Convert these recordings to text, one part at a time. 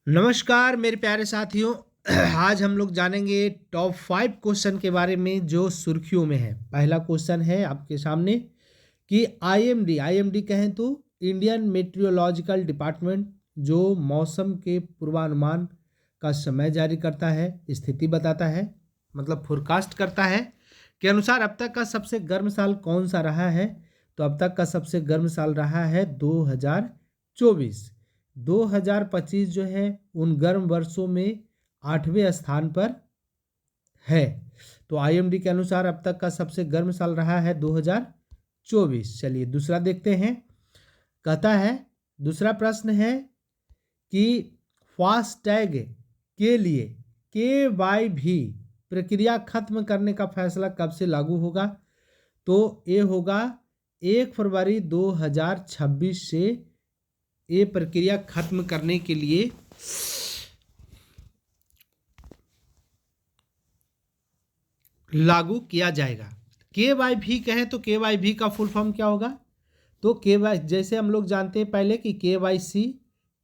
नमस्कार मेरे प्यारे साथियों। आज हम लोग जानेंगे टॉप 5 क्वेश्चन के बारे में जो सुर्खियों में है। पहला क्वेश्चन है आपके सामने कि आईएमडी कहें तो इंडियन मेट्रोलॉजिकल डिपार्टमेंट जो मौसम के पूर्वानुमान का समय जारी करता है, स्थिति बताता है, मतलब फोरकास्ट करता है के अनुसार अब तक का सबसे गर्म साल कौन सा रहा है। तो अब तक का सबसे गर्म साल रहा है 2024। 2025 जो है उन गर्म वर्षों में 8वें स्थान पर है। तो आईएमडी के अनुसार अब तक का सबसे गर्म साल रहा है 2024। चलिए दूसरा देखते हैं। कहता है, दूसरा प्रश्न है कि फास्टैग के लिए KYB प्रक्रिया खत्म करने का फैसला कब से लागू होगा। तो ये होगा 1 फरवरी 2026 से ये प्रक्रिया खत्म करने के लिए लागू किया जाएगा। KYB कहें तो KYB का फुल फॉर्म क्या होगा। तो जैसे हम लोग जानते हैं पहले कि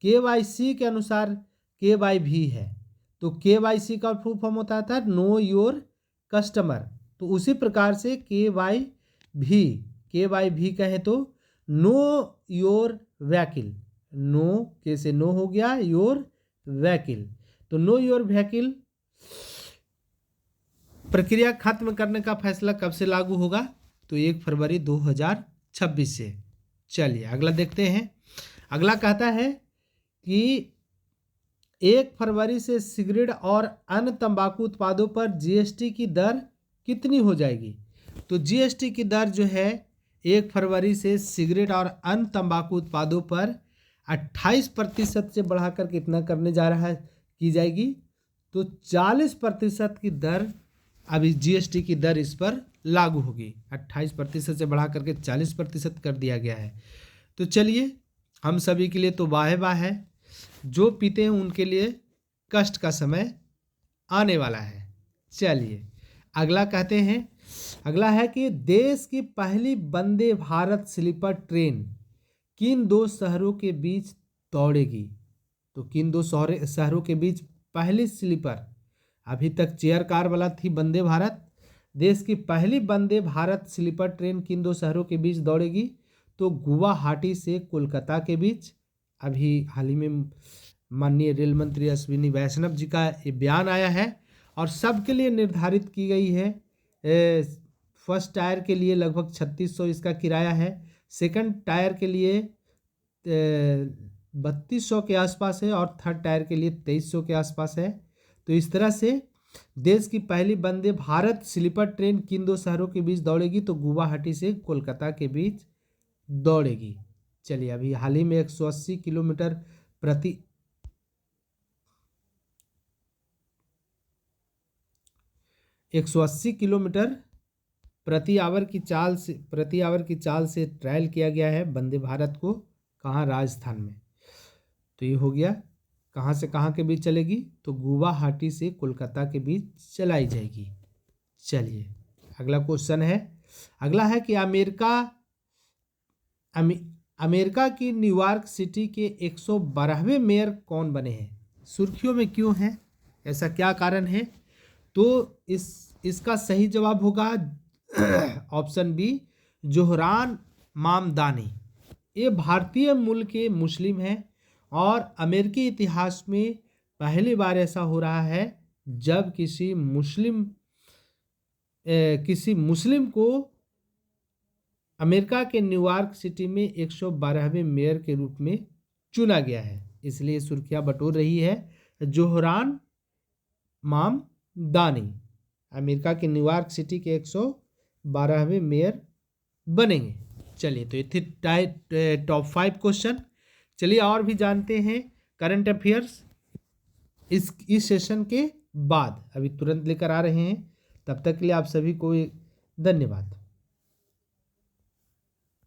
KYC के अनुसार KYB है। तो KYC का फुल फॉर्म होता था नो योर कस्टमर। तो उसी प्रकार से KYB कहें तो नो योर व्हीकल। नो कैसे नो हो गया योर व्हीकल। तो नो योर व्हीकल प्रक्रिया खत्म करने का फैसला कब से लागू होगा। तो 1 फरवरी 2026 से। चलिए अगला देखते हैं। अगला कहता है कि 1 फरवरी से सिगरेट और अन्य तंबाकू उत्पादों पर जीएसटी की दर कितनी हो जाएगी। तो जीएसटी की दर जो है 1 फरवरी से सिगरेट और अन्य तंबाकू उत्पादों पर 28% से बढ़ाकर कितना करने जा रहा है की जाएगी। तो 40% की दर अभी जीएसटी की दर इस पर लागू होगी। 28% से बढ़ा करके 40% कर दिया गया है। तो चलिए हम सभी के लिए तो वाह है, जो पीते हैं उनके लिए कष्ट का समय आने वाला है। चलिए अगला कहते हैं। अगला है कि देश की पहली वंदे भारत स्लीपर ट्रेन किन दो शहरों के बीच दौड़ेगी। तो किन दो शहरों के बीच पहली स्लीपर, अभी तक चेयर कार वाला थी वंदे भारत। देश की पहली वंदे भारत स्लीपर ट्रेन किन दो शहरों के बीच दौड़ेगी। तो गुवाहाटी से कोलकाता के बीच। अभी हाल ही में माननीय रेल मंत्री अश्विनी वैष्णव जी का ये बयान आया है और सबके लिए निर्धारित की गई है। फर्स्ट टायर के लिए लगभग 3600 इसका किराया है। सेकंड टायर के लिए 3200 के आसपास है और थर्ड टायर के लिए 2300 के आसपास है। तो इस तरह से देश की पहली वंदे भारत स्लीपर ट्रेन किन दो शहरों के बीच दौड़ेगी। तो गुवाहाटी से कोलकाता के बीच दौड़ेगी। चलिए अभी हाल ही में 180 किलोमीटर प्रति 180 किलोमीटर प्रति आवर की चाल से ट्रायल किया गया है वंदे भारत को। कहाँ, राजस्थान में। तो ये हो गया। कहाँ से कहाँ के बीच चलेगी। तो गुवाहाटी से कोलकाता के बीच चलाई जाएगी। चलिए अगला क्वेश्चन है। अगला है कि अमेरिका की न्यूयॉर्क सिटी के 112वें मेयर कौन बने हैं। सुर्खियों में क्यों हैं, ऐसा क्या कारण है। तो इसका सही जवाब होगा ऑप्शन बी, जोहरान मामदानी। ये भारतीय मूल के मुस्लिम हैं और अमेरिकी इतिहास में पहली बार ऐसा हो रहा है जब किसी मुस्लिम को अमेरिका के न्यूयॉर्क सिटी में 112वें मेयर के रूप में चुना गया है। इसलिए सुर्खियां बटोर रही है। जोहरान मामदानी अमेरिका के न्यूयॉर्क सिटी के 112वें मेयर बनेंगे। चलिए तो ये थे टॉप 5 क्वेश्चन। चलिए और भी जानते हैं करंट अफेयर्स इस सेशन के बाद। अभी तुरंत लेकर आ रहे हैं। तब तक के लिए आप सभी को धन्यवाद।